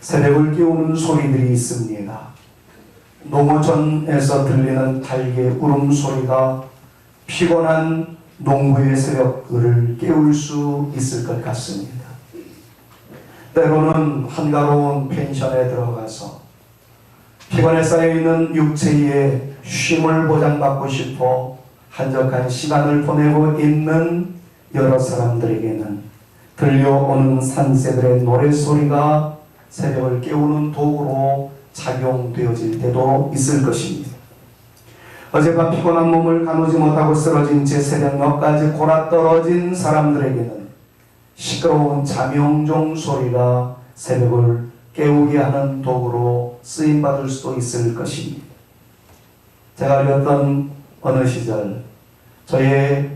새벽을 깨우는 소리들이 있습니다. 농어촌에서 들리는 닭의 울음소리가 피곤한 농부의 새벽을 깨울 수 있을 것 같습니다. 때로는 한가로운 펜션에 들어가서 피곤에 쌓여있는 육체의 쉼을 보장받고 싶어 한적한 시간을 보내고 있는 여러 사람들에게는 들려오는 산새들의 노래소리가 새벽을 깨우는 도구로 작용되어질 때도 있을 것입니다. 어젯밤 피곤한 몸을 가누지 못하고 쓰러진 채 새벽 몇까지 골아떨어진 사람들에게는 시끄러운 자명종 소리가 새벽을 깨우게 하는 도구로 쓰임받을 수도 있을 것입니다. 제가 어렸던 어느 시절 저의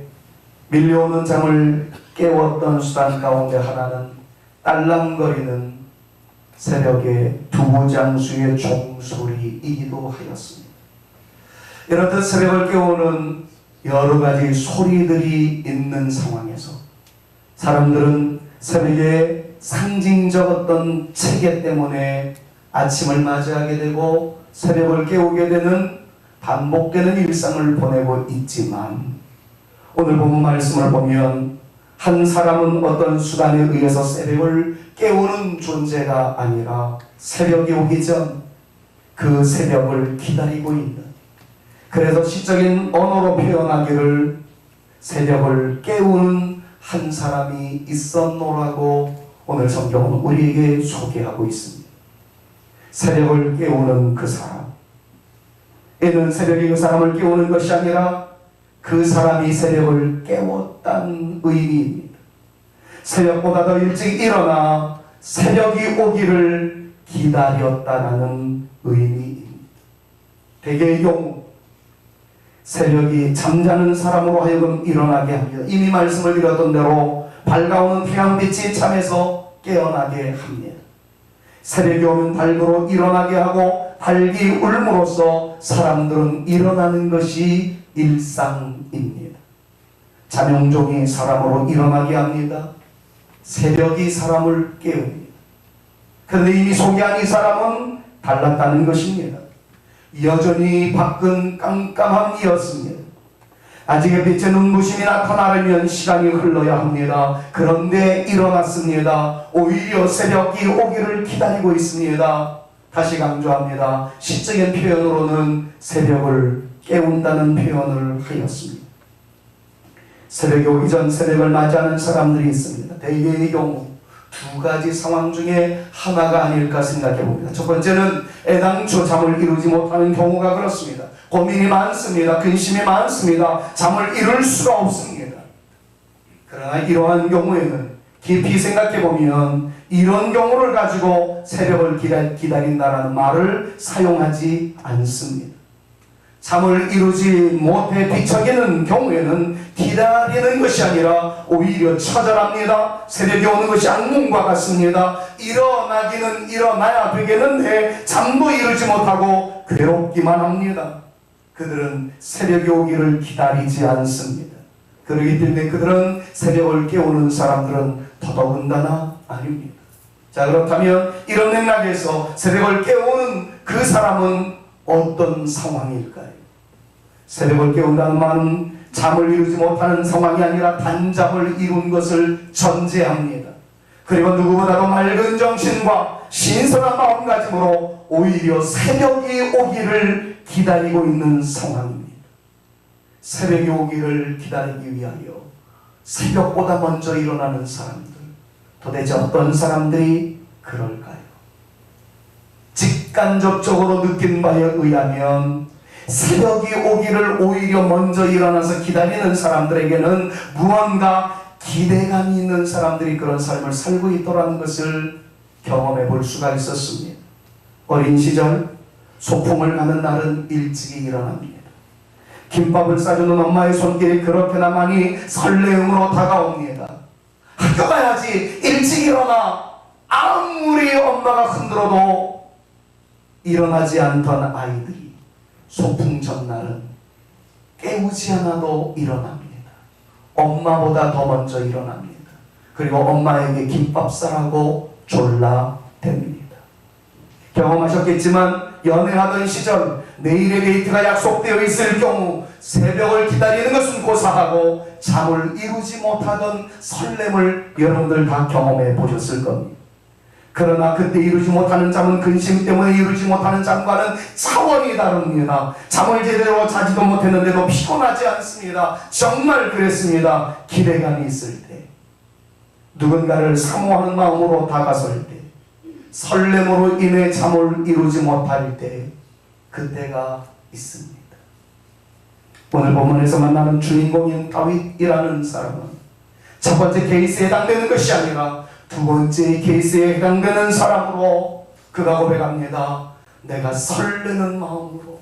밀려오는 잠을 깨웠던 수단 가운데 하나는 딸랑거리는 새벽의 두부장수의 종소리이기도 하였습니다. 이렇듯 새벽을 깨우는 여러 가지 소리들이 있는 상황에서 사람들은 새벽에 상징적 어떤 체계 때문에 아침을 맞이하게 되고 새벽을 깨우게 되는 반복되는 일상을 보내고 있지만, 오늘 본문 말씀을 보면 한 사람은 어떤 수단에 의해서 새벽을 깨우는 존재가 아니라 새벽이 오기 전 그 새벽을 기다리고 있는, 그래서 시적인 언어로 표현하기를 새벽을 깨우는 한 사람이 있었노라고 오늘 성경은 우리에게 소개하고 있습니다. 새벽을 깨우는 그 사람, 이는 새벽이 그 사람을 깨우는 것이 아니라 그 사람이 새벽을 깨웠다는 의미입니다. 새벽보다 더 일찍 일어나 새벽이 오기를 기다렸다는 의미입니다. 대개의 경우 새벽이 잠자는 사람으로 하여금 일어나게 합니다. 이미 말씀을 드렸던 대로 밝아오는 태양빛이 잠에서 깨어나게 합니다. 새벽이 오면 닭으로 일어나게 하고 닭이 울므로써 사람들은 일어나는 것이 일상입니다. 자명종이 사람으로 일어나게 합니다. 새벽이 사람을 깨웁니다. 그런데 이미 소개한 이 사람은 달랐다는 것입니다. 여전히 밖은 깜깜함이었습니다. 아직의 빛의 눈부심이 나타나려면 시간이 흘러야 합니다. 그런데 일어났습니다. 오히려 새벽이 오기를 기다리고 있습니다. 다시 강조합니다. 시적인 표현으로는 새벽을 깨운다는 표현을 하였습니다. 새벽이 오기 전 새벽을 맞이하는 사람들이 있습니다. 대개의 경우 두 가지 상황 중에 하나가 아닐까 생각해 봅니다. 첫 번째는 애당초 잠을 이루지 못하는 경우가 그렇습니다. 고민이 많습니다. 근심이 많습니다. 잠을 이룰 수가 없습니다. 그러나 이러한 경우에는 깊이 생각해 보면 이런 경우를 가지고 새벽을 기다린다는 말을 사용하지 않습니다. 잠을 이루지 못해 뒤척이는 경우에는 기다리는 것이 아니라 오히려 처절합니다. 새벽이 오는 것이 악몽과 같습니다. 일어나기는 일어나야 되겠는데 잠도 이루지 못하고 괴롭기만 합니다. 그들은 새벽이 오기를 기다리지 않습니다. 그렇기 때문에 그들은 새벽을 깨우는 사람들은 더더군다나 아닙니다. 자, 그렇다면 이런 맥락에서 새벽을 깨우는 그 사람은 어떤 상황일까요? 새벽을 깨운다는 말은 잠을 이루지 못하는 상황이 아니라 단잠을 이룬 것을 전제합니다. 그리고 누구보다도 맑은 정신과 신선한 마음가짐으로 오히려 새벽이 오기를 기다리고 있는 상황입니다. 새벽이 오기를 기다리기 위하여 새벽보다 먼저 일어나는 사람들, 도대체 어떤 사람들이 그럴까요? 직간접적으로 느낀 바에 의하면 새벽이 오기를 오히려 먼저 일어나서 기다리는 사람들에게는 무언가 기대감이 있는 사람들이 그런 삶을 살고 있더라는 것을 경험해 볼 수가 있었습니다. 어린 시절 소풍을 가는 날은 일찍이 일어납니다. 김밥을 싸주는 엄마의 손길이 그렇게나 많이 설레음으로 다가옵니다. 학교 가야지, 일찍 일어나. 아무리 엄마가 흔들어도 일어나지 않던 아이들이 소풍 전날은 깨우지 않아도 일어납니다. 엄마보다 더 먼저 일어납니다. 그리고 엄마에게 김밥 싸라고 졸라댑니다. 경험하셨겠지만 연애하던 시절 내일의 데이트가 약속되어 있을 경우 새벽을 기다리는 것은 고사하고 잠을 이루지 못하던 설렘을 여러분들 다 경험해 보셨을 겁니다. 그러나 그때 이루지 못하는 잠은 근심 때문에 이루지 못하는 잠과는 차원이 다릅니다. 잠을 제대로 자지도 못했는데도 피곤하지 않습니다. 정말 그랬습니다. 기대감이 있을 때, 누군가를 사모하는 마음으로 다가설 때, 설렘으로 인해 잠을 이루지 못할 때, 그때가 있습니다. 오늘 본문에서 만나는 주인공인 다윗이라는 사람은 첫 번째 케이스에 해당되는 것이 아니라 두 번째 케이스에 해당되는 사람으로 그가 고백합니다. 내가 설레는 마음으로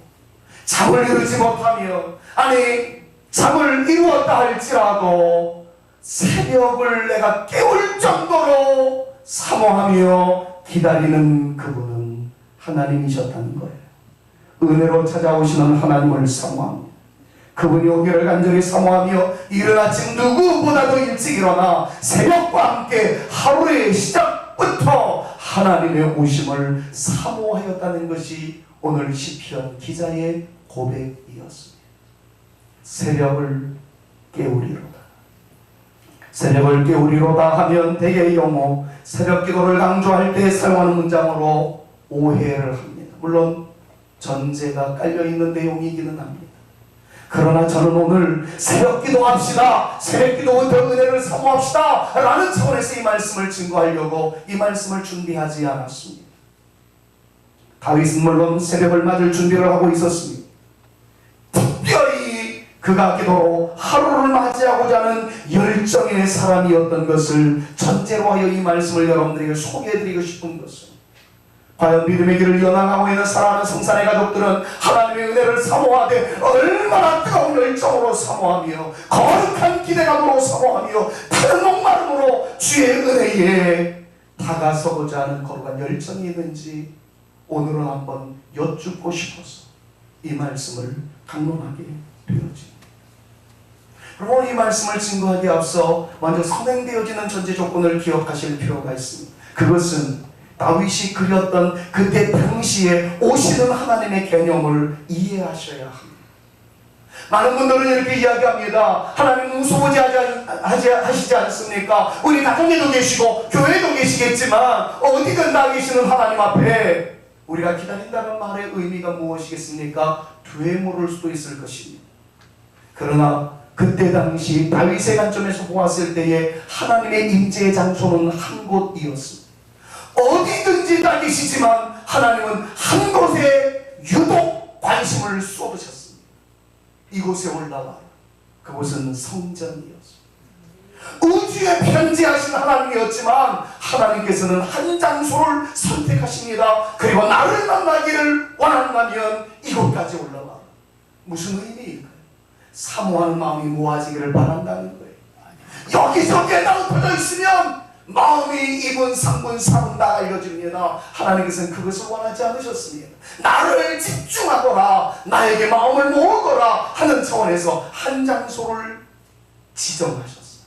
잠을 이루지 못하며, 아니 잠을 이루었다 할지라도 새벽을 내가 깨울 정도로 사모하며 기다리는 그분은 하나님이셨다는 거예요. 은혜로 찾아오시는 하나님을 사모합니다. 그분이 오기를 간절히 사모하며 이른 아침 누구보다도 일찍 일어나 새벽과 함께 하루의 시작부터 하나님의 오심을 사모하였다는 것이 오늘 시편 기자의 고백이었습니다. 새벽을 깨우리로다. 새벽을 깨우리로다 하면 대개의 경우 새벽 기도를 강조할 때 사용하는 문장으로 오해를 합니다. 물론 전제가 깔려있는 내용이기는 합니다. 그러나 저는 오늘 새벽 기도합시다, 새벽 기도의 은혜를 사모합시다 라는 차원에서 이 말씀을 증거하려고 이 말씀을 준비하지 않았습니다. 다윗은 물론 새벽을 맞을 준비를 하고 있었습니다. 특별히 그가 기도로 하루를 맞이하고자 하는 열정의 사람이었던 것을 전제로 하여 이 말씀을 여러분들에게 소개해드리고 싶은 것은, 과연 믿음의 길을 연항하고 있는 사랑하는 성산의 가족들은 하나님의 은혜를 사모하되 얼마나 뜨거운 열정으로 사모하며 거룩한 기대감으로 사모하며 다른 목마름으로 주의 은혜에 다가서고자 하는 거룩한 열정이 있는지 오늘은 한번 여쭙고 싶어서 이 말씀을 강론하게 되어집니다. 그럼 이 말씀을 증거하기에 앞서 먼저 선행되어지는 전제 조건을 기억하실 필요가 있습니다. 그것은 다윗이 그렸던 그때 당시에 오시는 하나님의 개념을 이해하셔야 합니다. 많은 분들은 이렇게 이야기합니다. 하나님 무서워지 하시지 않습니까? 우리 가정에도 계시고 교회에도 계시겠지만 어디든 다 계시는 하나님 앞에 우리가 기다린다는 말의 의미가 무엇이겠습니까? 되물을 수도 있을 것입니다. 그러나 그때 당시 다윗의 관점에서 보았을 때에 하나님의 임재의 장소는 한 곳이었습니다. 어디든지 다 계시지만 하나님은 한 곳에 유독 관심을 쏟으셨습니다. 이곳에 올라와 그곳은 성전이었습니다. 우주에 편지하신 하나님이었지만 하나님께서는 한 장소를 선택하십니다. 그리고 나를 만나기를 원한다면 이곳까지 올라와. 무슨 의미일까요? 사모하는 마음이 모아지기를 바란다는 거예요. 여기저기에 흩어져 있으면 마음이 2분, 3분, 4분 다 알려집니다. 하나님께서는 그것을 원하지 않으셨습니다. 나를 집중하거라, 나에게 마음을 모으거라 하는 차원에서 한 장소를 지정하셨어요.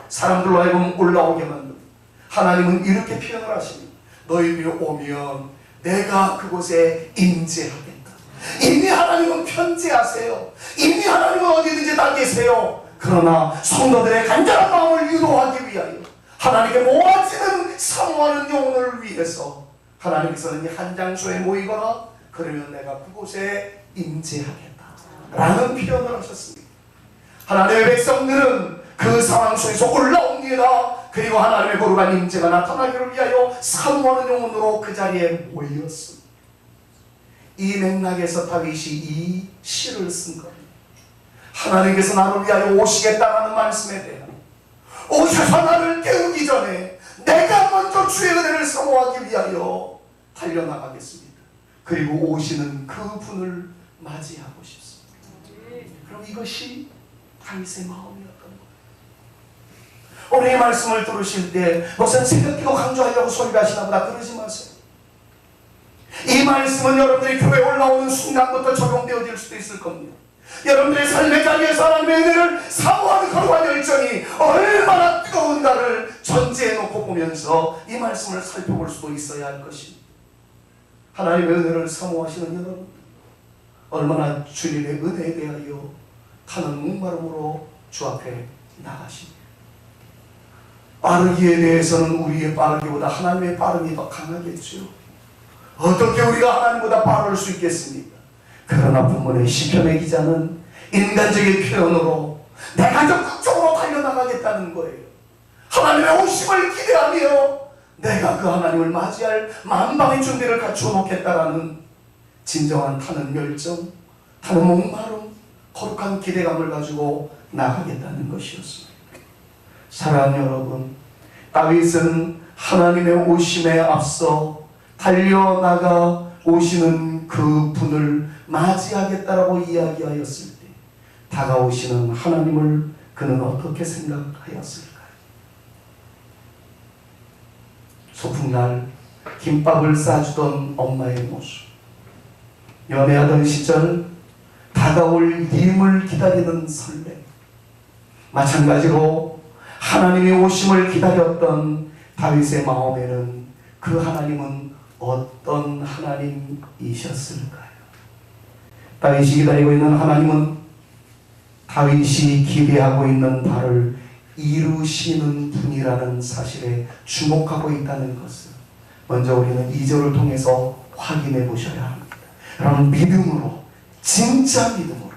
사람들로 하여금 올라오게 만듭니다. 하나님은 이렇게 표현을 하십니다. 너희들이 오면 내가 그곳에 임재하겠다. 이미 하나님은 편지하세요. 이미 하나님은 어디든지 다 계세요. 그러나 성도들의 간절한 마음을 유도하기 위하여 하나님께 모아지는 사모하는 영혼을 위해서 하나님께서는 한 장소에 모이거나 그러면 내가 그곳에 임재하겠다 라는 표현을 하셨습니다. 하나님의 백성들은 그 상황 속에서 올라옵니다. 그리고 하나님의 거룩한 임재가 나타나기를 위하여 사모하는 영혼으로 그 자리에 모였습니다. 이 맥락에서 다윗이 이 시를 쓴 겁니다. 하나님께서 나를 위하여 오시겠다라는 말씀에 대한, 오셔서 나를 깨우기 전에 내가 먼저 주의 은혜를 사모하기 위하여 달려나가겠습니다. 그리고 오시는 그분을 맞이하고 싶습니다. 그럼 이것이 다윗의 마음이었던 거예요. 오늘 이 말씀을 들으실 때 무슨 새벽기도 강조하려고 소리가 하시나 보다 그러지 마세요. 이 말씀은 여러분들이 교회에 올라오는 순간부터 적용되어질 수도 있을 겁니다. 여러분들의 삶의 자리에서 하나님의 은혜를 사모하는 거룩한 열정이 얼마나 뜨거운가를 전제해놓고 보면서 이 말씀을 살펴볼 수도 있어야 할 것입니다. 하나님의 은혜를 사모하시는 여러분, 얼마나 주님의 은혜에 대하여 타는 목마름으로 주 앞에 나가십니다. 빠르기에 대해서는 우리의 빠르기보다 하나님의 빠름이 더 강하겠죠. 어떻게 우리가 하나님보다 빠를 수 있겠습니까? 그러나 본문의 시편의 기자는 인간적인 표현으로 내가 적극적으로 달려나가겠다는 거예요. 하나님의 오심을 기대하며 내가 그 하나님을 맞이할 만방의 준비를 갖추어 놓겠다라는 진정한 타는 열정, 타는 목마름, 거룩한 기대감을 가지고 나가겠다는 것이었습니다. 사랑하는 여러분, 다윗은 하나님의 오심에 앞서 달려나가 오시는 그 분을 맞이하겠다라고 이야기하였을 때 다가오시는 하나님을 그는 어떻게 생각하였을까요? 소풍날 김밥을 싸주던 엄마의 모습, 연애하던 시절 다가올 님을 기다리는 설렘, 마찬가지로 하나님의 오심을 기다렸던 다윗의 마음에는 그 하나님은 어떤 하나님이셨을까요? 다윗이 기다리고 있는 하나님은 다윗이 기대하고 있는 바를 이루시는 분이라는 사실에 주목하고 있다는 것을 먼저 우리는 2절을 통해서 확인해 보셔야 합니다. 여러분, 믿음으로, 진짜 믿음으로,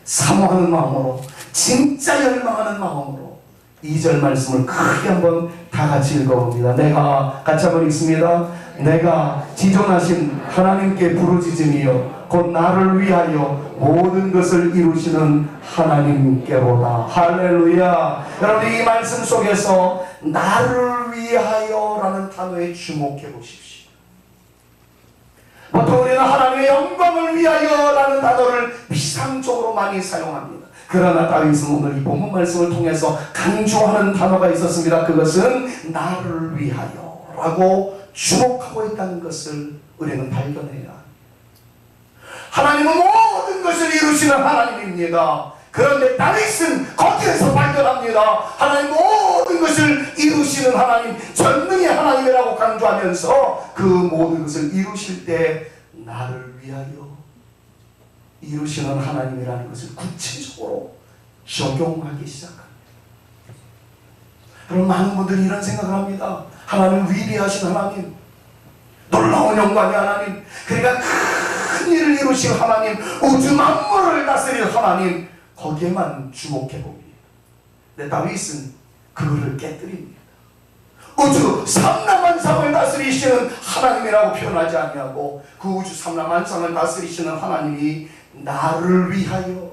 사모하는 마음으로, 진짜 열망하는 마음으로 2절 말씀을 크게 한번 다 같이 읽어봅니다. 내가 같이 한번 읽습니다. 내가 지존하신 하나님께 부르짖으며 곧 나를 위하여 모든 것을 이루시는 하나님께로다. 할렐루야. 여러분, 이 말씀 속에서 나를 위하여 라는 단어에 주목해 보십시오. 보통 우리는 하나님의 영광을 위하여 라는 단어를 비상적으로 많이 사용합니다. 그러나 다윗은 오늘 이 본문 말씀을 통해서 강조하는 단어가 있었습니다. 그것은 나를 위하여 라고 주목하고 있다는 것을 우리는 발견해야 합니다. 하나님은 모든 것을 이루시는 하나님입니다. 그런데 다윗은 거기에서 발견합니다. 하나님 모든 것을 이루시는 하나님, 전능의 하나님이라고 강조하면서 그 모든 것을 이루실 때 나를 위하여 이루시는 하나님이라는 것을 구체적으로 적용하기 시작합니다. 그럼 많은 분들이 이런 생각을 합니다. 하나님 위대하신 하나님, 놀라운 영광의 하나님, 그러니까 큰 일을 이루신 하나님, 우주 만물을 다스리는 하나님, 거기에만 주목해 봅니다. 근데 다윗은 그거를 깨뜨립니다. 우주 삼라만상을 다스리시는 하나님이라고 표현하지 아니하고 그 우주 삼라만상을 다스리시는 하나님이 나를 위하여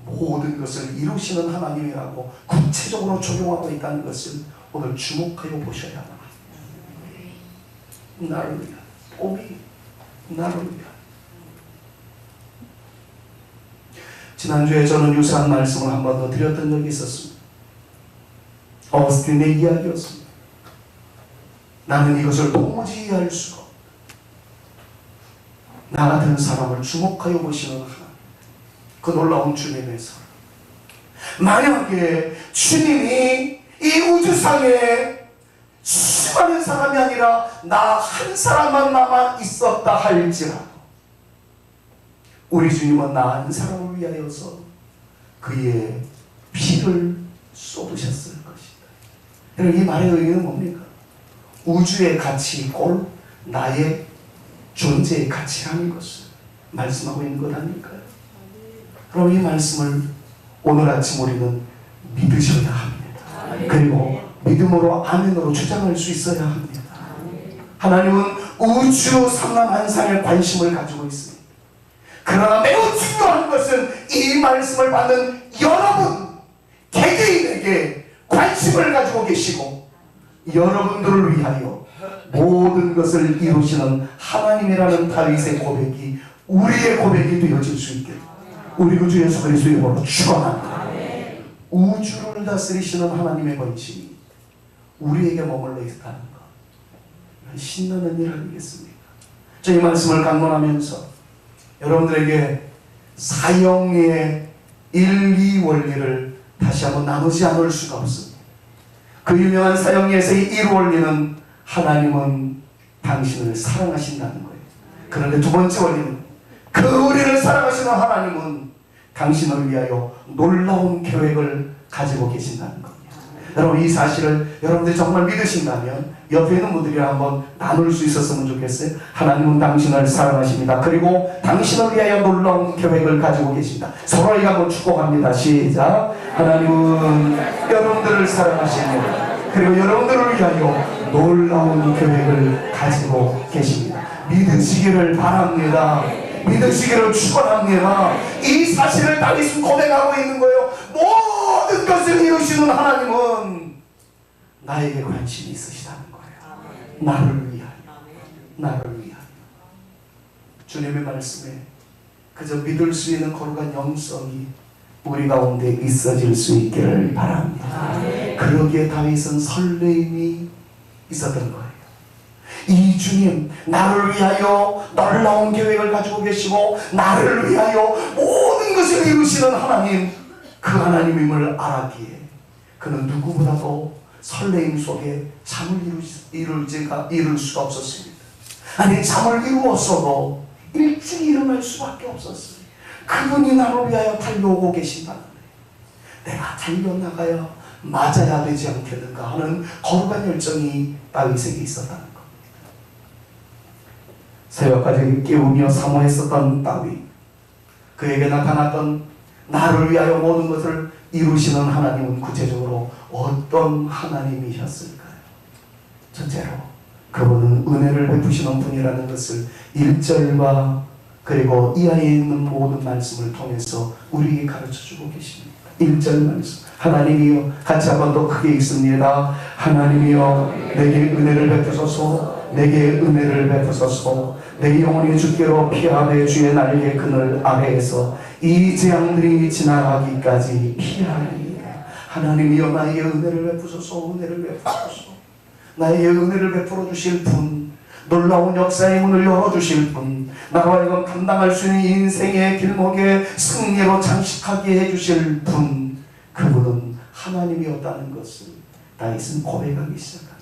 모든 것을 이루시는 하나님이라고 구체적으로 적용하고 있다는 것을 오늘 주목하여 보셔야 합니다. 나를 위하여, 오직 나를 위하여. 지난주에 저는 유사한 말씀을 한 번 더 드렸던 적이 있었습니다. 어거스틴의 이야기였습니다. 나는 이것을 도무지 이해할 수가 없다. 나 같은 사람을 주목하여 보시는 하나님, 그 놀라운 주님의 사랑. 만약에 주님이 이 우주상에 수많은 사람이 아니라 나 한 사람만 남아 있었다 할지라도 우리 주님은 나 한 사람을 위하여서 그의 피를 쏟으셨을 것이다. 여러분, 이 말의 의미는 뭡니까? 우주의 가치 꼴 나의 존재의 가치라는 것을 말씀하고 있는 것 아닐까요? 그럼 이 말씀을 오늘 아침 우리는 믿으셔야 합니다. 그리고 믿음으로 아멘으로 주장할 수 있어야 합니다. 하나님은 우주 삼라만상에 관심을 가지고 있습니다. 그러나 매우 중요한 것은 이 말씀을 받는 여러분 개개인에게 관심을 가지고 계시고 여러분들을 위하여 모든 것을 이루시는 하나님이라는 다윗의 고백이 우리의 고백이 되어질 수 있게 우리 구주 예수 그리스도의 이름으로 축원합니다. 우주를 다스리시는 하나님의 권심이 우리에게 머물러 있다는 것, 신나는 일 아니겠습니까? 저 이 말씀을 강론하면서 여러분들에게 사형의 1, 2 원리를 다시 한번 나누지 않을 수가 없습니다. 그 유명한 사형리에서의 1 원리는 하나님은 당신을 사랑하신다는 거예요. 그런데 두 번째 원리는 그 우리를 사랑하시는 하나님은 당신을 위하여 놀라운 계획을 가지고 계신다는 겁니다. 여러분, 이 사실을 여러분들이 정말 믿으신다면 옆에 있는 분들이랑 한번 나눌 수 있었으면 좋겠어요. 하나님은 당신을 사랑하십니다. 그리고 당신을 위하여 놀라운 계획을 가지고 계신다. 서로에게 한번 축복합니다. 시작. 하나님은 여러분들을 사랑하십니다. 그리고 여러분들을 위하여 놀라운 계획을 가지고 계십니다. 믿으시기를 바랍니다. 믿으시기를 축원합니다. 이 사실을 다윗은 고백하고 있는 거예요. 모든 것을 이루시는 하나님은 나에게 관심이 있으시다는 거예요. 나를 위하여, 나를 위하여. 주님의 말씀에 그저 믿을 수 있는 거룩한 영성이 우리 가운데 있어질 수 있기를 바랍니다. 그러기에 다윗은 설레임이 있었던 거예요. 이 주님, 나를 위하여 놀라운 계획을 가지고 계시고 나를 위하여 모든 것을 이루시는 하나님, 그 하나님임을 알았기에 그는 누구보다도 설레임 속에 잠을 이룰 수가 없었습니다. 아니, 잠을 이루었어도 일찍 일어날 수밖에 없었어요. 그분이 나를 위하여 달려오고 계신다는 거예요. 내가 달려나가야 맞아야 되지 않겠는가 하는 거룩한 열정이 다윗에게 있었다는 겁니다. 새벽까지 깨우며 사모했었던 다윗, 그에게 나타났던 나를 위하여 모든 것을 이루시는 하나님은 구체적으로 어떤 하나님이셨을까요? 첫째로 그분은 은혜를 베푸시는 분이라는 것을 1절과 그리고 이하에 있는 모든 말씀을 통해서 우리에게 가르쳐주고 계십니다. 1절 말씀, 하나님이여, 같이 한번 더 크게 읽습니다. 하나님이여, 내게 은혜를 베푸소서, 내게 은혜를 베푸소서. 내 영혼이 주께로 피하되 주의 날개 그늘 아래에서 이 재앙들이 지나가기까지 피하리이다. 하나님이여, 나에게 은혜를 베푸소서, 은혜를 베푸소서. 나에게 은혜를 베풀어 주실 분, 놀라운 역사의 문을 열어주실 분, 나로 하여금 감당할 수 있는 인생의 길목에 승리로 장식하게 해주실 분, 그분은 하나님이었다는 것을 다윗은 고백하기 시작합니다.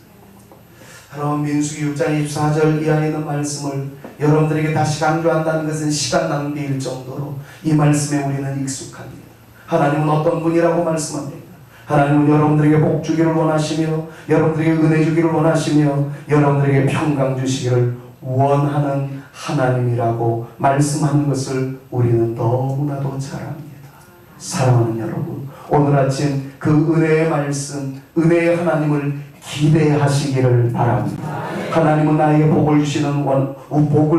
여러분, 민수기 6장 24절 이하에 있는 말씀을 여러분들에게 다시 강조한다는 것은 시간 낭비일 정도로 이 말씀에 우리는 익숙합니다. 하나님은 어떤 분이라고 말씀합니다. 하나님은 여러분들에게 복 주기를 원하시며 여러분들에게 은혜 주기를 원하시며 여러분들에게 평강 주시기를 원하는 하나님이라고 말씀하는 것을 우리는 너무나도 잘 압니다. 사랑하는 여러분, 오늘 아침 그 은혜의 말씀, 은혜의 하나님을 기대하시기를 바랍니다. 하나님은 나에게 복을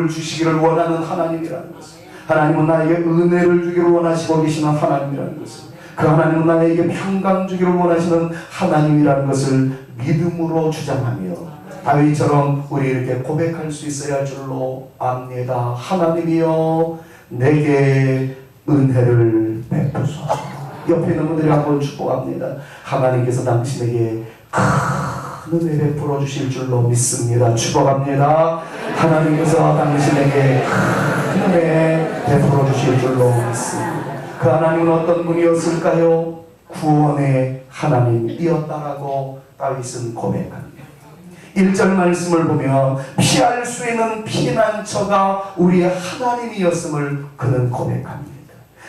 주시기를 원하는 하나님이라는 것을, 하나님은 나에게 은혜를 주기를 원하시고 계시는 하나님이라는 것을, 그 하나님은 나에게 평강 주기를 원하시는 하나님이라는 것을 믿음으로 주장하며 다윗처럼 우리 이렇게 고백할 수 있어야 할 줄로 압니다. 하나님이여, 내게 은혜를 베푸소서. 옆에 있는 분들이 한번 축복합니다. 하나님께서 당신에게 큰 은혜 베풀어 주실 줄로 믿습니다. 축복합니다. 하나님께서 당신에게 큰 은혜 베풀어 주실 줄로 믿습니다. 그 하나님은 어떤 분이었을까요? 구원의 하나님이었다라고 다윗은 고백합니다. 1절 말씀을 보면 피할 수 있는 피난처가 우리의 하나님이었음을 그는 고백합니다.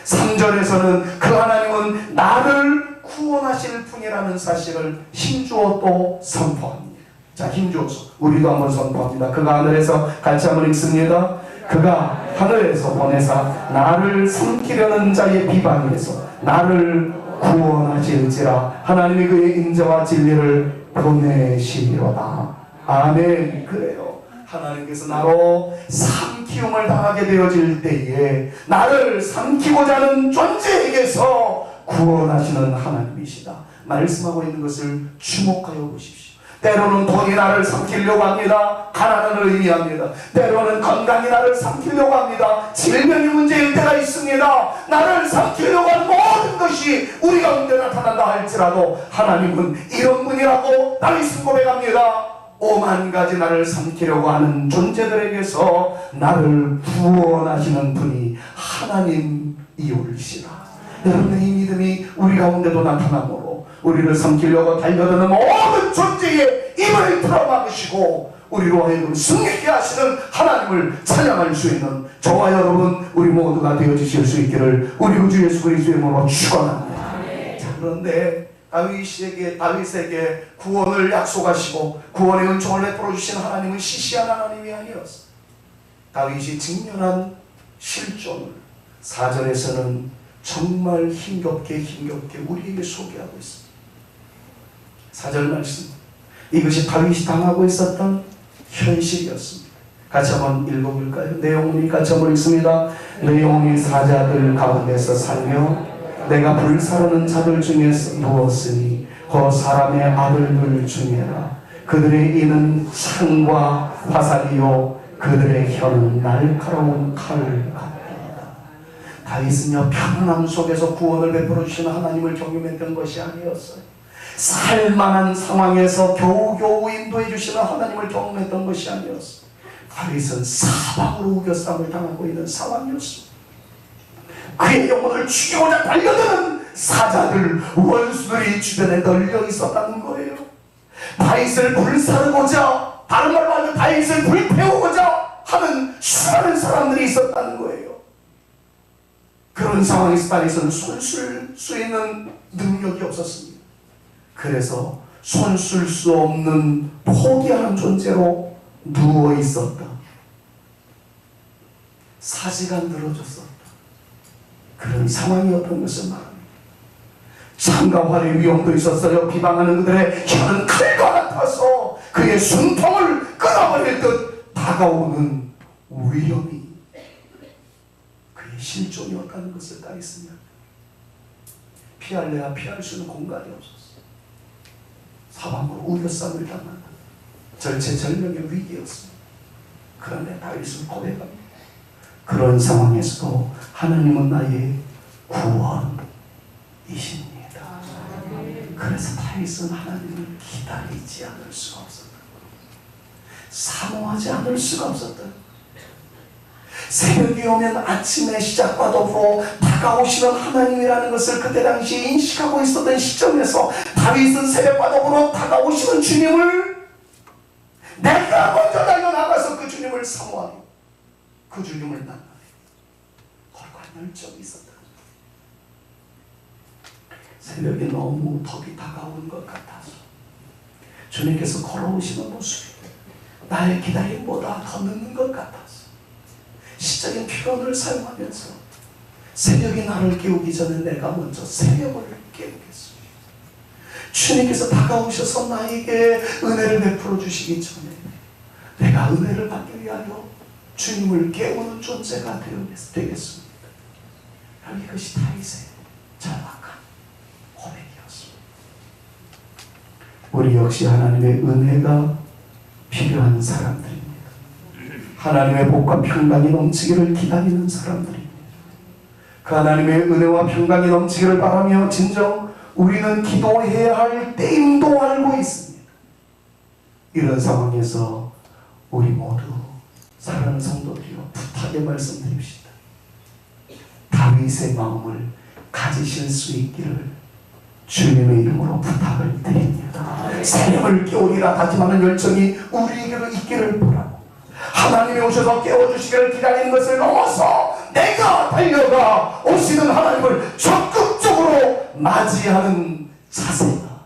3절에서는 그 하나님은 나를 구원하실 분이라는 사실을 힘주어 또 선포합니다. 자, 힘주어서 우리도 한번 선포합니다. 그가 하늘에서 같이 한번 읽습니다. 그가 하늘에서 보내사 나를 삼키려는 자의 비방에서 나를 구원하실지라. 하나님이 그의 인자와 진리를 보내시리로다. 아멘. 그래요. 하나님께서 나로 삼키움을 당하게 되어질 때에 나를 삼키고자 하는 존재에게서 구원하시는 하나님이시다 말씀하고 있는 것을 주목하여 보십시오. 때로는 돈이 나를 삼키려고 합니다. 가난을 의미합니다. 때로는 건강이 나를 삼키려고 합니다. 질병이 문제일 때가 있습니다. 나를 삼키려고 하는 모든 것이 우리 가운데 나타난다 할지라도 하나님은 이런 분이라고 다윗은 고백합니다. 오만 가지 나를 삼키려고 하는 존재들에게서 나를 구원하시는 분이 하나님이올시라. 여러분의 이 믿음이 우리 가운데도 나타나므로 우리를 삼키려고 달려드는 모든 존재의 입을 틀어막으시고 우리로 하여금 승리케 하시는 하나님을 찬양할 수 있는 저와 여러분 우리 모두가 되어주실 수 있기를 우리 구주 예수 그리스도의 이름으로 축원합니다. 자, 그런데 다윗에게 구원을 약속하시고 구원의 은총을 베풀어 주신 하나님은 시시한 하나님이 아니었어. 다윗이 직면한 실존을 4절에서는 정말 힘겹게 우리에게 소개하고 있습니다. 4절 말씀, 이것이 다윗이 당하고 있었던 현실이었습니다. 같이 한번 읽어볼까요? 내용은 같이 한번 읽습니다. 내 영혼이 사자들 가운데서 살며 내가 불사르는 자들 중에서 누웠으니 그 사람의 아들들 중에라. 그들의 이는 창과 화살이요 그들의 혀는 날카로운 칼 같다. 다윗은요 편안함 속에서 구원을 베풀어 주시는 하나님을 경험했던 것이 아니었어요. 살만한 상황에서 겨우겨우 인도해 주시는 하나님을 경험했던 것이 아니었어요. 다윗은 사방으로 우겨쌈을 당하고 있는 상황이었습니다. 그의 영혼을 죽이고자 달려드는 사자들, 원수들이 주변에 널려 있었다는 거예요. 다윗을 불사르고자, 다른 말로 하면 다윗을 불태우고자 하는 수많은 사람들이 있었다는 거예요. 그런 상황에서 다윗은 손쓸 수 있는 능력이 없었습니다. 그래서 손쓸 수 없는 포기하는 존재로 누워 있었다. 사지가 늘어졌었다. 그런 상황이었던 것을 말합니다. 창과 활의 위험도 있었어요. 비방하는 그들의 혀는 칼과 같아서 그의 숨통을 끊어버릴 듯 다가오는 위험이 그의 실존이었다는 것을 다윗은 피할래야 피할 수 있는 공간이 없었어. 사방으로 우겨쌈을 당하는 절체절명의 위기였습니다. 그런데 다윗은 고백합니다. 그런 상황에서도 하나님은 나의 구원이십니다. 그래서 다윗은 하나님을 기다리지 않을 수가 없었다. 사모하지 않을 수가 없었다. 새벽이 오면 아침의 시작과 더불어 다가오시는 하나님이라는 것을 그때 당시에 인식하고 있었던 시점에서 다윗은 새벽과 더불어 다가오시는 주님을 내가 먼저 달려나가서 그 주님을 사모하고 그 주님을 만나며 거룩한 열정이 있었다. 새벽이 너무 덕이 다가오는 것 같아서 주님께서 걸어오시는 모습이 나의 기다림보다 더 늦는 것 같아서 시적인 표현을 사용하면서 새벽이 나를 깨우기 전에 내가 먼저 새벽을 깨우겠습니다. 주님께서 다가오셔서 나에게 은혜를 베풀어 주시기 전에 내가 은혜를 받기 위하여 주님을 깨우는 존재가 되겠습니다. 이것이 다윗의 정확한 고백이었습니다. 우리 역시 하나님의 은혜가 필요한 사람들입니다. 하나님의 복과 평강이 넘치기를 기다리는 사람들입니다. 그 하나님의 은혜와 평강이 넘치기를 바라며 진정 우리는 기도해야 할 때임도 알고 있습니다. 이런 상황에서 우리 모두 사랑하는 성도들이여 부탁의 말씀드립시다. 다윗의 마음을 가지실 수 있기를 주님의 이름으로 부탁을 드립니다. 새벽을 깨우리라 다짐하는 열정이 우리에게도 있기를 바라고 하나님이 오셔서 깨워주시기를 기다리는 것을 넘어서 내가 달려가 오시는 하나님을 적극적으로 맞이하는 자세가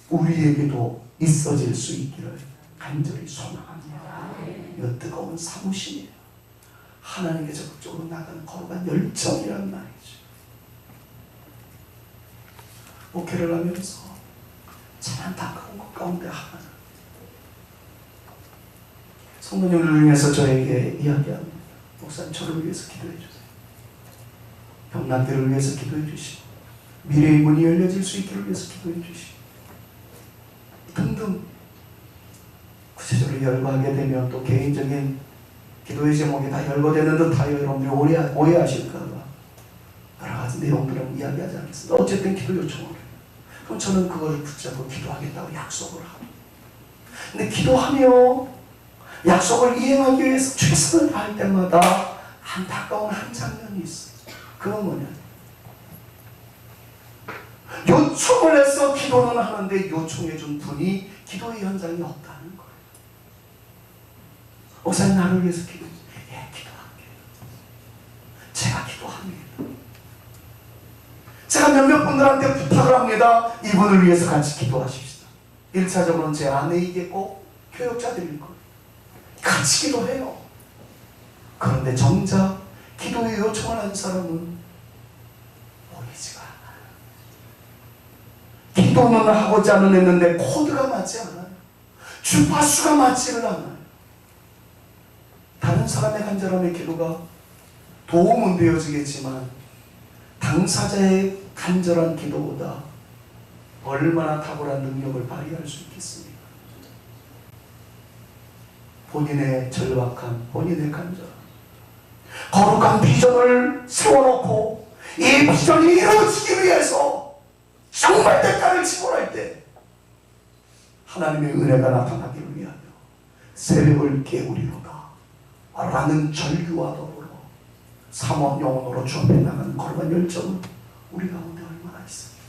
우리에게도 있어질 수 있기를 간절히 소망합니다. 이거 뜨거운 사무심이에요. 하나님께 적극적으로 나가는 거룩한 열정이란 말이죠. 목회를 하면서 참 안타까운 것 가운데 하나는 성도님들 중에서 저에게 이야기합니다. 목사님 저를 위해서 기도해 주세요. 병난들을 위해서 기도해 주시고 미래의 문이 열려질 수 있기를 위해서 기도해 주시고 등등 구체적으로 열거하게 되면 또 개인적인 기도의 제목이 다 열거되는 듯하여 여러분들이 오해하실까 봐 여러 가지 내용들은 이야기하지 않겠습니다. 어쨌든 기도 요청을 해요. 그럼 저는 그걸 붙잡고 기도하겠다고 약속을 하고 근데 기도하며 약속을 이행하기 위해서 최선을 다할 때마다 안타까운 한 장면이 있어요. 그건 뭐냐? 요청을 해서 기도는 하는데 요청해준 분이 기도의 현장이 없다는 거예요. 목사님 나를 위해서 기도해. 예, 기도할게요. 제가 기도합니다. 제가 몇몇 분들한테 부탁을 합니다. 이분을 위해서 같이 기도하십시다. 1차적으로는 제 아내이겠고 교역자들일 거예요. 같이 기도해요. 그런데 정작 기도의 요청을 한 사람은 보이지가 않아요. 기도는 하고자 는 했는데 코드가 맞지 않아요. 주파수가 맞지를 않아요. 다른 사람의 간절함의 기도가 도움은 되어지겠지만 당사자의 간절한 기도보다 얼마나 탁월한 능력을 발휘할 수 있겠습니까? 본인의 절박함, 본인의 간절함, 거룩한 비전을 세워놓고 이 비전이 이루어지기 위해서 정말 대가를 지불할 때 하나님의 은혜가 나타나기를 위하여 새벽을 깨우리로다 라는 절규와 더불어 사모한 영혼으로 주 앞에 나가는 거룩한 열정은 우리 가운데 얼마나 있습니까?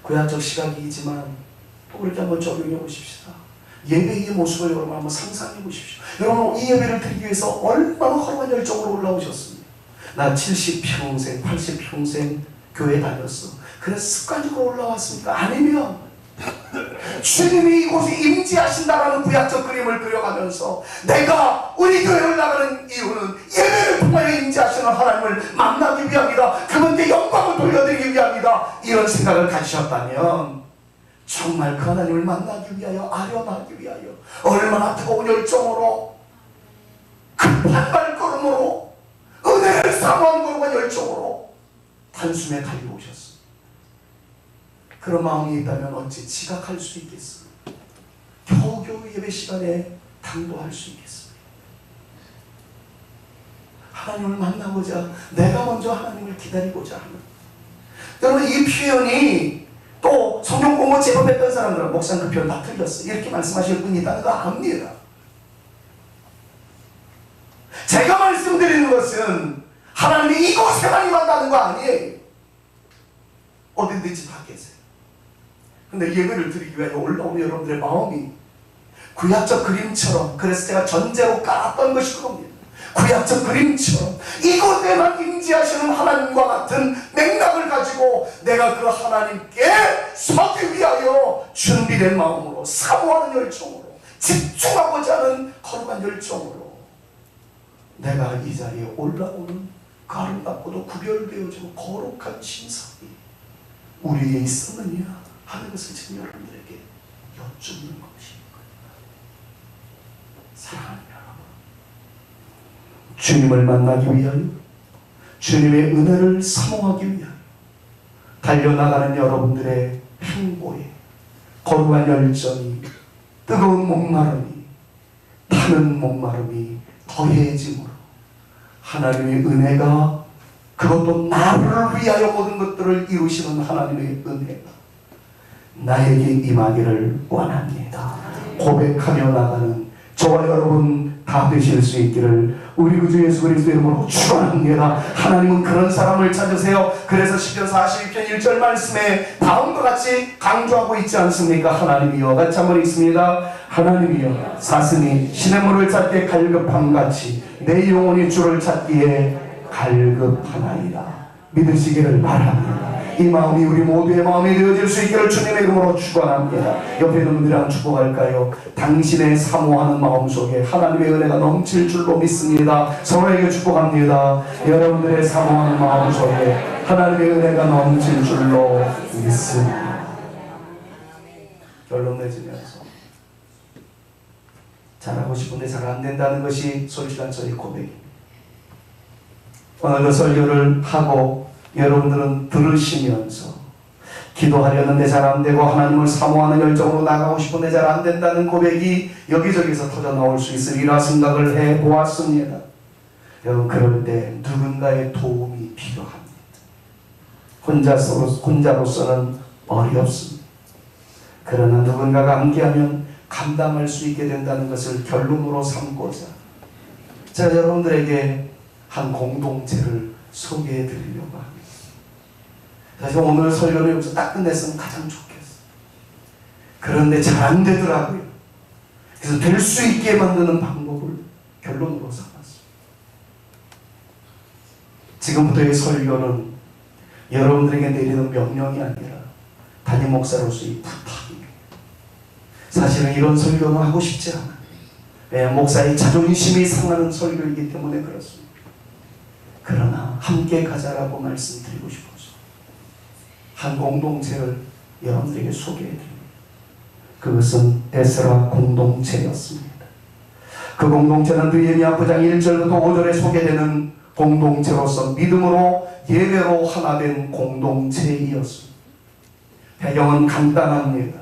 구약적 시각이지만 또 그렇게 한번 적용해 보십시다. 예배의 모습을 여러분 한번 상상해 보십시오. 여러분 이 예배를 드리기 위해서 얼마나 거룩한 열정으로 올라오셨습니까? 나 70평생 80평생 교회 다녔어. 그래서 습관적으로 올라왔습니까? 아니면 주님이 이곳에 임재하신다라는 구약적 그림을 그려가면서 내가 우리 교회를 나가는 이유는 예배를 통하여 임재하시는 하나님을 만나기 위함이다. 그분께 영광을 돌려드리기 위함이다. 이런 생각을 가지셨다면 정말 그 하나님을 만나기 위하여, 아련하기 위하여 얼마나 뜨거운 열정으로 급한 발걸음으로 은혜를 사모한 거룩한 열정으로 단숨에 달려오셨습니다. 그런 마음이 있다면 어찌 지각할 수 있겠습니까? 겨우겨우 예배 시간에 당도할 수 있겠습니까? 하나님을 만나고자 내가 먼저 하나님을 기다리고자 하는, 여러분 이 표현이 또 성경 공부 제법 했던 사람들은 목사님 그 표현 다 틀렸어 이렇게 말씀하실 분이 있다는 거 압니다. 제가 말씀드리는 것은 하나님이 이곳에만 임한다는 거 아니에요. 어딘지 다 계세요. 근데 예배를 드리기 위해 올라오는 여러분들의 마음이 구약적 그림처럼, 그래서 제가 전제로 깔았던 것이 그겁니다. 구약적 그림처럼 이곳에만 임재하시는 하나님과 같은 맥락을 가지고 내가 그 하나님께 서기 위하여 준비된 마음으로, 사모하는 열정으로, 집중하고자 하는 거룩한 열정으로 내가 이 자리에 올라오는 그 아름답고도 구별되어지고 거룩한 신상이 우리에게 있었느냐 하는 것을 지금 여러분들에게 여쭙는 것입니다. 사랑하는 여러분, 주님을 만나기 위하여, 주님의 은혜를 사모하기 위하여 달려나가는 여러분들의 행보에 거룩한 열정이, 뜨거운 목마름이, 타는 목마름이 더해짐으로 하나님의 은혜가, 그것도 나를 위하여 모든 것들을 이루시는 하나님의 은혜가 나에게 임하기를 원합니다. 고백하며 나가는 저와 여러분 다 되실 수 있기를 우리 구주 예수 그리스도의 이름으로 축원합니다. 하나님은 그런 사람을 찾으세요. 그래서 시편 42편 1절 말씀에 다음과 같이 강조하고 있지 않습니까? 하나님이여, 같이 한번 읽습니다. 하나님이여, 사슴이 시냇물을 찾기에 갈급함같이 내 영혼이 주를 찾기에 갈급하나이다. 믿으시기를 바랍니다. 이 마음이 우리 모두의 마음이 되어질 수 있기를 주님의 이름으로 축원합니다. 옆에 있는 분들이랑 축복할까요? 당신의 사모하는 마음속에 하나님의 은혜가 넘칠 줄로 믿습니다. 서로에게 축복합니다. 여러분들의 사모하는 마음속에 하나님의 은혜가 넘칠 줄로 믿습니다. 결론 내지면서 잘하고 싶은데 잘 안된다는 것이 솔직한 저희 고백입니다. 오늘도 설교를 하고 여러분들은 들으시면서 기도하려는데 잘 안되고 하나님을 사모하는 열정으로 나가고 싶은데 잘 안된다는 고백이 여기저기서 터져나올 수 있으리라 생각을 해보았습니다. 여러분, 그럴 때 누군가의 도움이 필요합니다. 혼자로서는 어렵습니다. 그러나 누군가가 함께하면 감당할 수 있게 된다는 것을 결론으로 삼고자 제가 여러분들에게 한 공동체를 소개해 드리려고 합니다. 사실 오늘 설교를 여기서 딱 끝냈으면 가장 좋겠어요. 그런데 잘 안 되더라고요. 그래서 될 수 있게 만드는 방법을 결론으로 삼았습니다. 지금부터의 설교는 여러분들에게 내리는 명령이 아니라 담임 목사로서의 부탁입니다. 사실은 이런 설교는 하고 싶지 않아요. 왜냐하면 목사의 자존심이 상하는 설교이기 때문에 그렇습니다. 그러나 함께 가자라고 말씀드리고 싶어서 한 공동체를 여러분들에게 소개해드립니다. 그것은 에스라 공동체였습니다. 그 공동체는 느헤미야 9장 1절부터 5절에 소개되는 공동체로서 믿음으로 예배로 하나 된 공동체이었습니다. 배경은 간단합니다.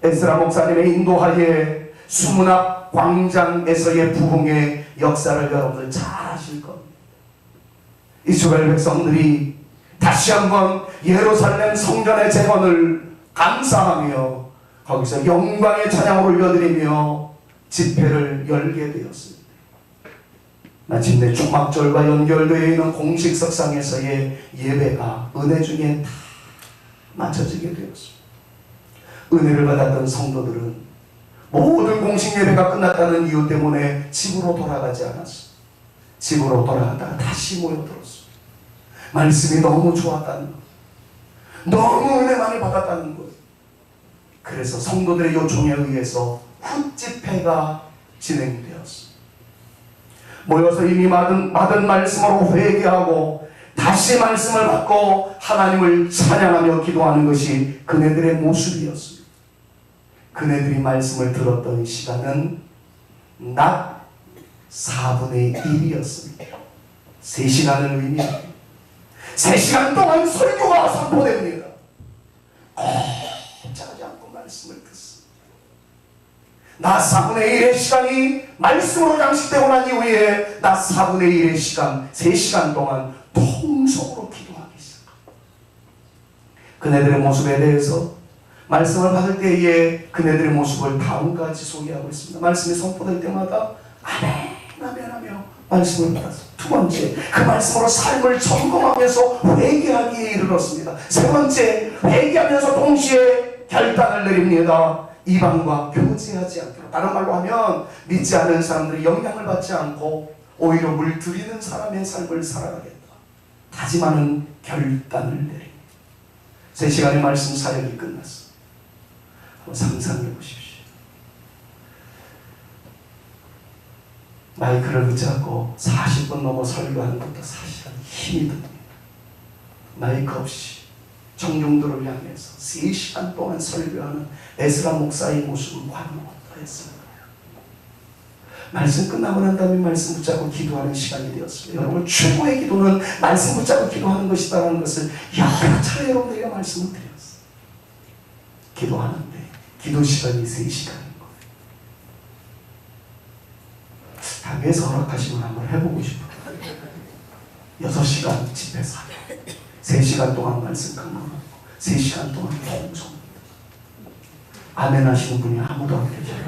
에스라 목사님의 인도하에 수문학 광장에서의 부흥의 역사를 여러분들 잘 아실 겁니다. 이스라엘 백성들이 다시 한번 예루살렘 성전의 재건을 감사하며 거기서 영광의 찬양을 올려드리며 집회를 열게 되었습니다. 마침내 초막절과 연결되어 있는 공식석상에서의 예배가 은혜 중에 다 마쳐지게 되었습니다. 은혜를 받았던 성도들은 모든 공식 예배가 끝났다는 이유 때문에 집으로 돌아가지 않았습니다. 집으로 돌아가다가 다시 모여들었습니다. 말씀이 너무 좋았다는 것, 너무 은혜 많이 받았다는 것. 그래서 성도들의 요청에 의해서 훗집회가 진행되었습니다. 모여서 이미 받은 말씀으로 회개하고 다시 말씀을 받고 하나님을 찬양하며 기도하는 것이 그네들의 모습이었습니다. 그네들이 말씀을 들었던 시간은 낮 4분의 1이었습니다. 3시간을 의미합니다. 3시간 동안 설교가 선포됩니다. 자지 않고 말씀을 듣습니다. 낮 4분의 1의 시간이 말씀으로 장식되고 난 이후에 낮 4분의 1의 시간, 3시간 동안 통성으로 기도하기 시작합니다. 그네들의 모습에 대해서 말씀을 받을 때에 그네들의 모습을 다음같이 소개하고 있습니다. 말씀이 선포될 때마다 아멘, 아멘 하며 말씀을 받았습니다. 두 번째, 그 말씀으로 삶을 점검하면서 회개하기에 이르렀습니다. 세 번째, 회개하면서 동시에 결단을 내립니다. 이방과 교제하지 않도록. 다른 말로 하면 믿지 않는 사람들이 영향을 받지 않고 오히려 물들이는 사람의 삶을 살아가겠다. 다짐하는 결단을 내립니다. 3시간의 말씀 사역이 끝났습니다. 한번 상상해 보십시오. 마이크를 붙잡고 40분 넘어 설교하는 것도 사실은 힘이 듭니다. 마이크 없이 청중들을 향해서 3시간 동안 설교하는 에스라 목사의 모습은 과연 어떠했을까요? 말씀 끝나고 난 다음에 말씀 붙잡고 기도하는 시간이 되었습니다. 여러분, 최고의 기도는 말씀 붙잡고 기도하는 것이다라는 것을 여러 차례 여러분들에게 말씀을 드렸어요. 기도하는데 기도 시간이 3시간인 거예요. 당에서 허락하시면 한번 해보고 싶어요. 6시간 집회 사역, 3시간 동안 말씀 강론하고 3시간 동안 통성. 아멘 하시는 분이 아무도 안 계셔요.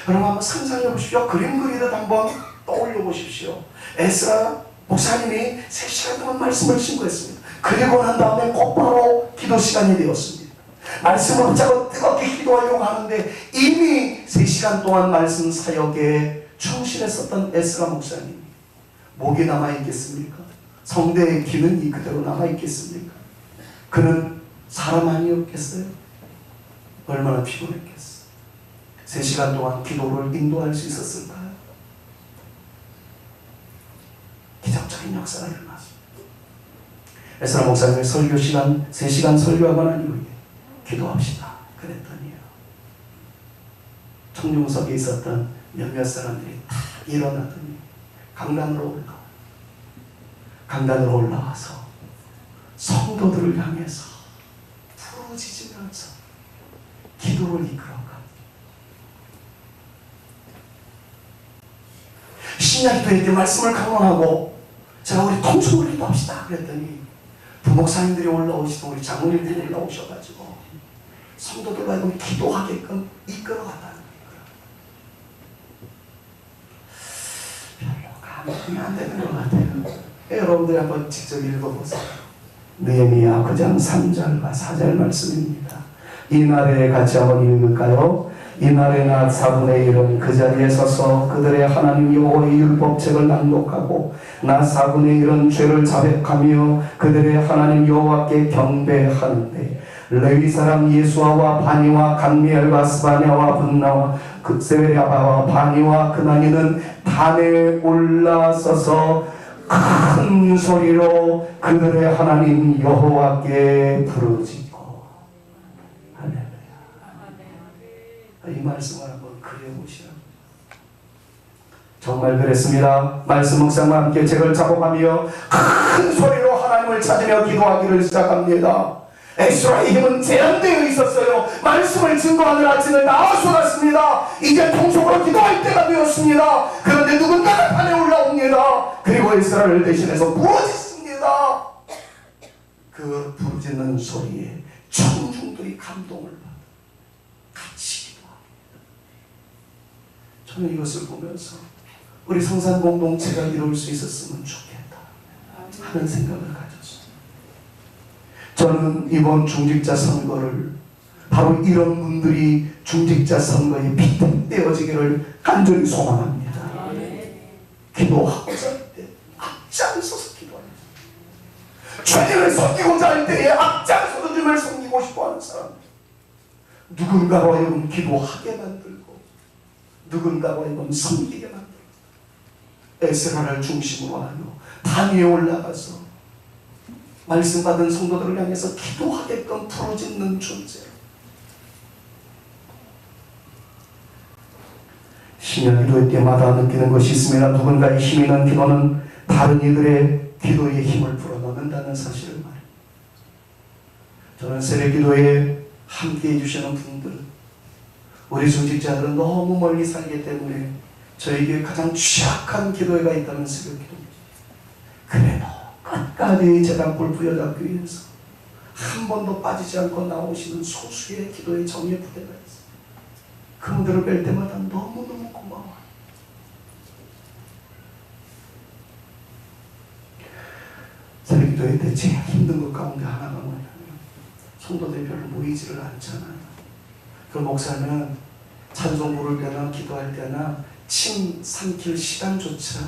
여러분 한번 상상해 보십시오. 그림 그리듯 한번 떠올려 보십시오. 에스라 목사님이 3시간 동안 말씀을 신고했습니다. 그리고 난 다음에 곧바로 기도 시간이 되었습니다. 말씀을 붙잡고 뜨겁게 기도하려고 하는데 이미 3시간 동안 말씀 사역에 충실했었던 에스라 목사님, 목이 남아있겠습니까? 성대의 기능이 그대로 남아있겠습니까? 그는 사람 아니었겠어요? 얼마나 피곤했겠어요? 3시간 동안 기도를 인도할 수 있었을까요? 기적적인 역사가 일어났습니다. 에스라 목사님의 설교 시간 3시간 설교하고 난 이후에 기도합시다 그랬더니요, 청중석에 있었던 몇몇 사람들이 다 일어나더니 강단으로 올라와서 성도들을 향해서 부르짖으면서 기도를 이끌어가. 신약기도회 때 말씀을 강론하고 제가 우리 통성으로 기도합시다 그랬더니 부목사님들이 올라오시고 우리 장로님들이 올라오셔가지고 성도들과 하여금 기도하게끔 이끌어갔다는 거예요. 별로 감동이 안 되는 것 같아요. 여러분들이 한번 직접 읽어보세요. 느헤미야 9장 3절과 4절 말씀입니다. 이날에 같이 한번 읽을까요? 이날에 나 4분의 1은 그 자리에 서서 그들의 하나님 여호와의 율법책을 낭독하고 나 4분의 1은 죄를 자백하며 그들의 하나님 여호와께 경배하는데 레위 사람 예수아와 바니와 간미엘과 스바냐와 분나와 세베랴바와 바니와 그나니는 단에 올라서서 큰 소리로 그들의 하나님 여호와께 부르짖고. 할렐루야. 이 말씀을 한번 그려보시라고. 정말 그랬습니다. 말씀 묵상과 함께 책을 작업하며 큰 소리로 하나님을 찾으며 기도하기를 시작합니다. 에스라의 힘은 제한되어 있었어요. 말씀을 증거하느라 진을 다 쏟았습니다. 이제 통속으로 기도할 때가 되었습니다. 그런데 누군가가 산에 올라옵니다. 그리고 에스라를 대신해서 부르짖습니다. 그 부르짖는 소리에 청중들이 감동을 받아 같이 기도합니다. 저는 이것을 보면서 우리 성산 공동체가 이룰 수 있었으면 좋겠다 하는 생각을 가졌습니다. 저는 이번 중직자 선거를 바로 이런 분들이 중직자 선거에 피팅되어지기를 간절히 소망합니다. 기도하고자 할 때 앞장서서 기도합니다. 주님을 섬기고자 할 때에 앞장서서 주님을 섬기고 싶어하는 사람, 누군가로 하여금 기도하게 만들고 누군가로 하여금 섬기게 만들고 에스라를 중심으로 하여 단 위에 올라가서 말씀 받은 성도들을 향해서 기도하게끔 부르짖는 존재. 심야 기도의 때마다 느끼는 것이 있습니다. 누군가의 힘이 있는 기도는 다른 이들의 기도의 힘을 불어넣는다는 사실을 말합니다. 저는 새벽 기도에 함께해 주시는 분들, 우리 중직자들은 너무 멀리 살기 때문에 저에게 가장 취약한 기도회가 있다면 새벽 기도입니다. 그래도 끝까지 제단골 부여잡기 위해서 한 번도 빠지지 않고 나오시는 소수의 기도의 정예 부대가 있어요. 그분들을 뵐 때마다 너무너무 고마워요. 새벽 기도회 때 제일 힘든 것 가운데 하나가 뭐냐면 성도들이 별로 모이지를 않잖아요. 그 목사는 찬송 부를 때나 기도할 때나 침 삼킬 시간조차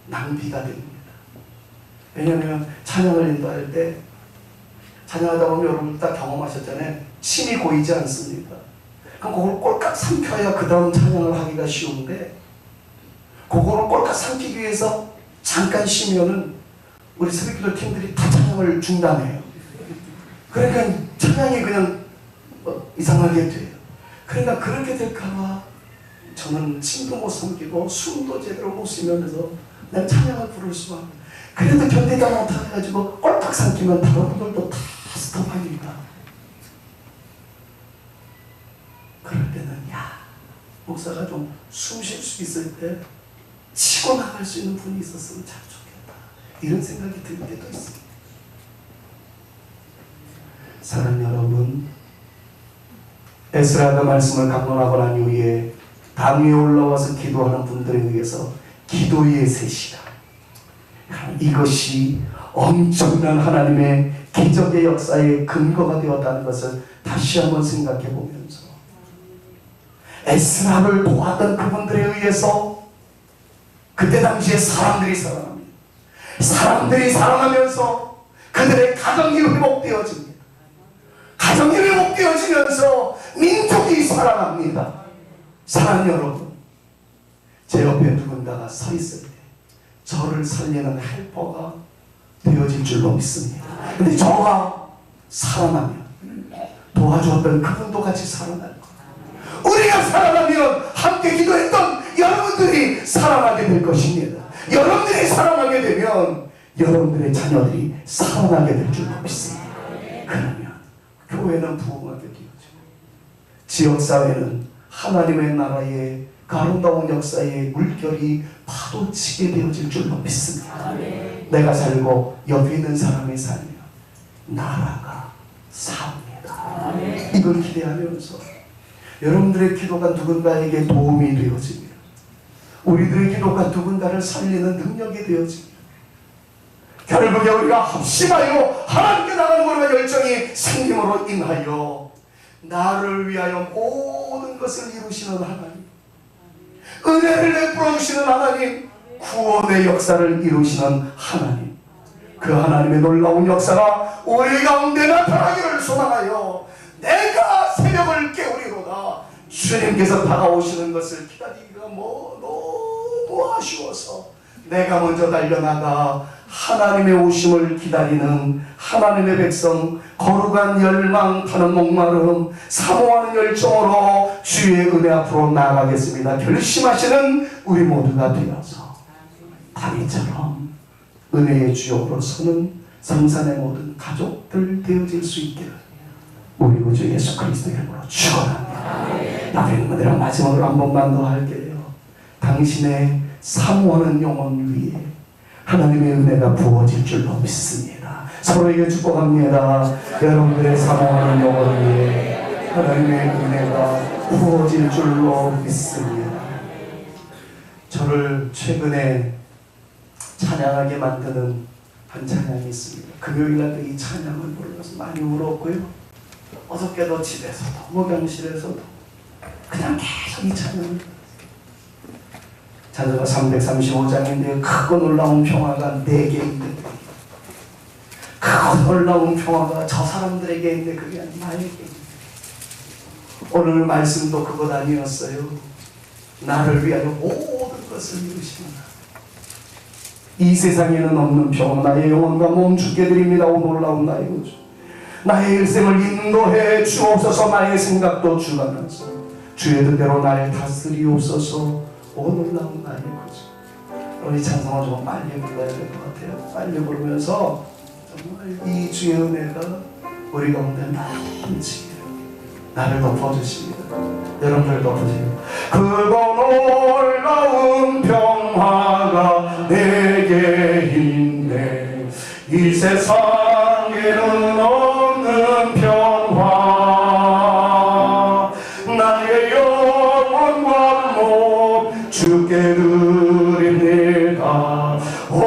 낭비가 됩니다. 왜냐하면 찬양을 인도할 때 찬양하다 보면 여러분 다 경험하셨잖아요. 침이 고이지 않습니다. 그럼 그걸 꼴깍 삼켜야 그 다음 찬양을 하기가 쉬운데 그거를 꼴깍 삼키기 위해서 잠깐 쉬면은 우리 새벽기도 팀들이 다 찬양을 중단해요. 그러니까 찬양이 그냥 이상하게 돼요. 그러니까 그렇게 될까봐 저는 침도 못 삼키고 숨도 제대로 못 쉬면서 내가 찬양을 부를 수만. 그래도 견디다 못해가지고 꼴딱 삼키면 다른 분들도 다 스톱합니다. 그럴 때는 야, 목사가 좀 숨 쉴 수 있을 때 치고 나갈 수 있는 분이 있었으면 참 좋겠다, 이런 생각이 들 때도 있습니다. 사랑하는 여러분, 에스라가 말씀을 강론하고 난 이후에 단 위에 올라와서 기도하는 분들에 의해서 기도의 3시간, 이것이 엄청난 하나님의 기적의 역사의 근거가 되었다는 것을 다시 한번 생각해 보면서 에스라를 도왔던 그분들에 의해서 그때 당시에 사람들이 살아납니다. 사람들이 살아나면서 그들의 가정이 회복되어집니다. 가정이 회복되어지면서 민족이 살아납니다. 사랑하는 여러분, 제 옆에 누군가가 서 있을 때 저를 살리는 헬퍼가 되어질 줄로 믿습니다. 근데 저가 살아나면 도와주었던 그분도 같이 살아날 거예요. 우리가 살아나면 함께 기도했던 여러분들이 살아나게 될 것입니다. 여러분들이 살아나게 되면 여러분들의 자녀들이 살아나게 될 줄로 믿습니다. 그러면 교회는 부흥하게 되어지고 지역사회는 하나님의 나라의 그 아름다운 역사의 물결이 파도치게 되어질 줄로 믿습니다. 내가 살고 옆에 있는 사람이 살면 나라가 삽니다. 이걸 기대하면서 여러분들의 기도가 누군가에게 도움이 되어집니다. 우리들의 기도가 누군가를 살리는 능력이 되어집니다. 결국에 우리가 합심하여 하나님께 나가는 것과 열정이 생김으로 인하여 나를 위하여 모든 것을 이루시는 하나님, 은혜를 베풀어 주시는 하나님, 구원의 역사를 이루시는 하나님, 그 하나님의 놀라운 역사가 우리 가운데 나타나기를 소망하여 내가 새벽을 깨우리로다. 주님께서 다가오시는 것을 기다리기가 너무 아쉬워서 내가 먼저 달려나가 하나님의 오심을 기다리는 하나님의 백성, 거룩한 열망 타는 목마름, 사모하는 열정으로 주의 은혜 앞으로 나아가겠습니다. 결심하시는 우리 모두가 되어서 다윗처럼 은혜의 주역으로 서는 성산의 모든 가족들 되어질 수 있기를 우리 구주 예수 그리스도 이름으로 축원합니다. 나쁜 분들은 마지막으로 한 번만 더 할게요. 당신의 사모하는 영혼 위에 하나님의 은혜가 부어질 줄로 믿습니다. 서로에게 축복합니다. 여러분들의 사모하는 영혼 위에 하나님의 은혜가 부어질 줄로 믿습니다. 저를 최근에 찬양하게 만드는 한 찬양이 있습니다. 금요일날 이 찬양을 불러서 많이 울었고요. 어저께도 집에서도 목욕실에서도 그냥 계속 이 찬양을, 찬송가 335장인데 크고 놀라운 평화가 내게 있는데, 크고 놀라운 평화가 저 사람들에게 있는데 그게 나에게 있는데, 오늘 말씀도 그것 아니었어요. 나를 위하여 모든 것을 이루시는 이 세상에는 없는 평화, 나의 영혼과 몸 주께 드립니다. 오 놀라운 나의 구주, 나의 일생을 인도해 주옵소서. 나의 생각도 주관하소서. 주의 뜻대로 날 다스리옵소서. 오 놀라운 나의 구주. 우리 찬송을 좀 빨리 불러야 될 것 같아요. 빨리 부르면서 정말 이 주의 은혜가 우리 가운데 넘치게 나를 덮어주십니다. 여러분들 덮어주세요. 그거 놀라운 평화가 내게 있네. 이 세상에는 없는 평화, 나의 영혼과 몸 주께 드립니다. 오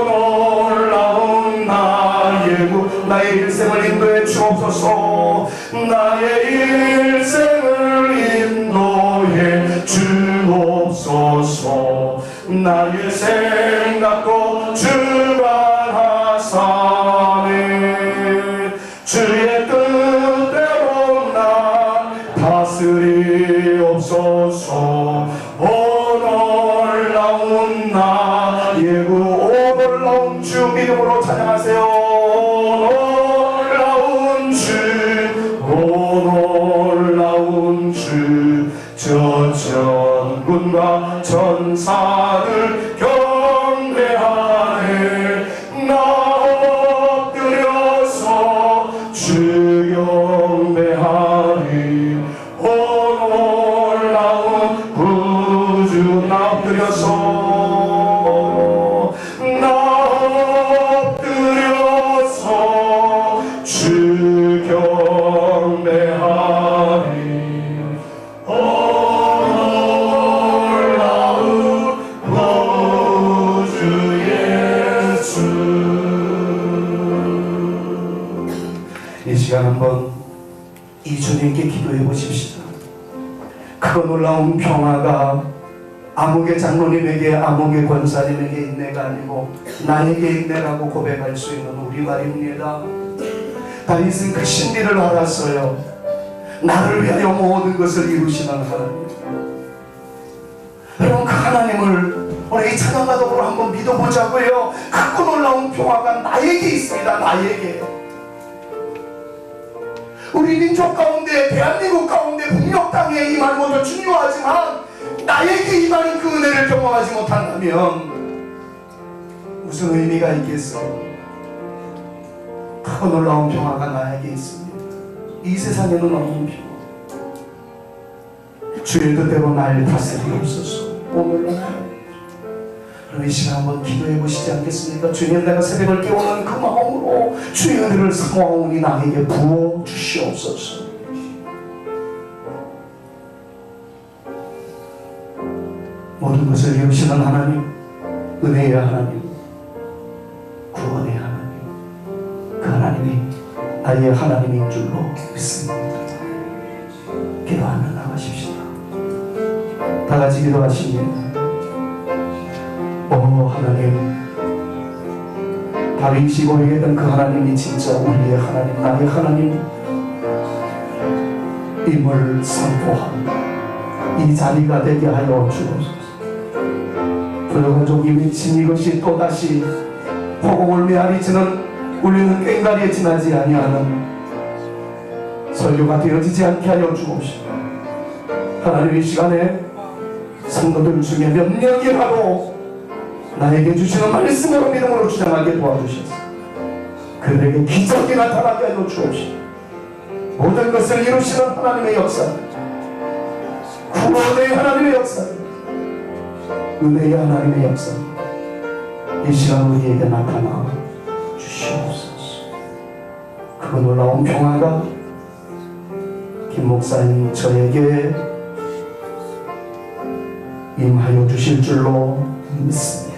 놀라운 나의 나의 일생을 인도해 주옵소서. 나의 일생을 인도해 주옵소서. 나의 생각도 주관하사네. 주의 뜻대로 나 다스리옵소서. 오 놀라운 나의 구, 오 놀라운 주 믿음으로 찬양하세요. 저 전군과 천사를 경배하네. 나 엎드려서 주 경배하리. 오 놀라운 구주, 나 엎드려서 주 경배하리. 한번 이 주님께 기도해 보십시다. 그 놀라운 평화가 아무개 장로님에게, 아무개 권사님에게 인내가 아니고 나에게 인내라고 고백할 수 있는 우리 말입니다. 다윗은 그 신비를 알았어요. 나를 위하여 모든 것을 이루시는 하나님. 여러분, 그 하나님을 오늘 이 찬양과 더불어 한번 믿어보자고요. 크고 놀라운 평화가 나에게 있습니다. 나에게. 우리 민족 가운데, 대한민국 가운데, 북녘 땅에 임하는 것도 중요하지만 나에게 임하는 그 은혜를 경험하지 못한다면 무슨 의미가 있겠어요? 크고 놀라운 평화가 나에게 있습니다. 이 세상에는 없는 평화. 주의 뜻대로 날 다스리옵소서. 오늘 그럼 이 시간 한번 기도해 보시지 않겠습니까? 주님, 내가 새벽을 깨우는 그 마음으로 주의 은혜를 사모하오니 나에게 부어 주시옵소서. 모든 것을 이루시는 하나님, 은혜의 하나님, 구원의 하나님, 그 하나님이 나의 하나님인 줄로 믿습니다. 기도하며 나가십시다. 다 같이 기도하십니다. 오 하나님, 다윗이 고백했던 그 하나님이 진짜 우리의 하나님, 나의 하나님 임을 선포한 이 자리가 되게 하여 주옵소서. 부족가족이 미친 이것이 또다시 포공을 메아리치는 울리는 꽹과리에 지나지 아니하는 설교가 되어지지 않게 하여 주옵시고, 하나님 이 시간에 성도들 중에 몇 명이라도 나에게 주시는 말씀으로 믿음으로 주장하게 도와주셔서 그들에게 기적이 나타나게 하여 주옵시고, 모든 것을 이루시는 하나님의 역사, 구원의 하나님의 역사, 은혜의 하나님의 역사 이 시간 우리에게 나타나 주시옵소서. 그 놀라운 평화가 김 목사님 저에게 임하여 주실 줄로 믿습니다.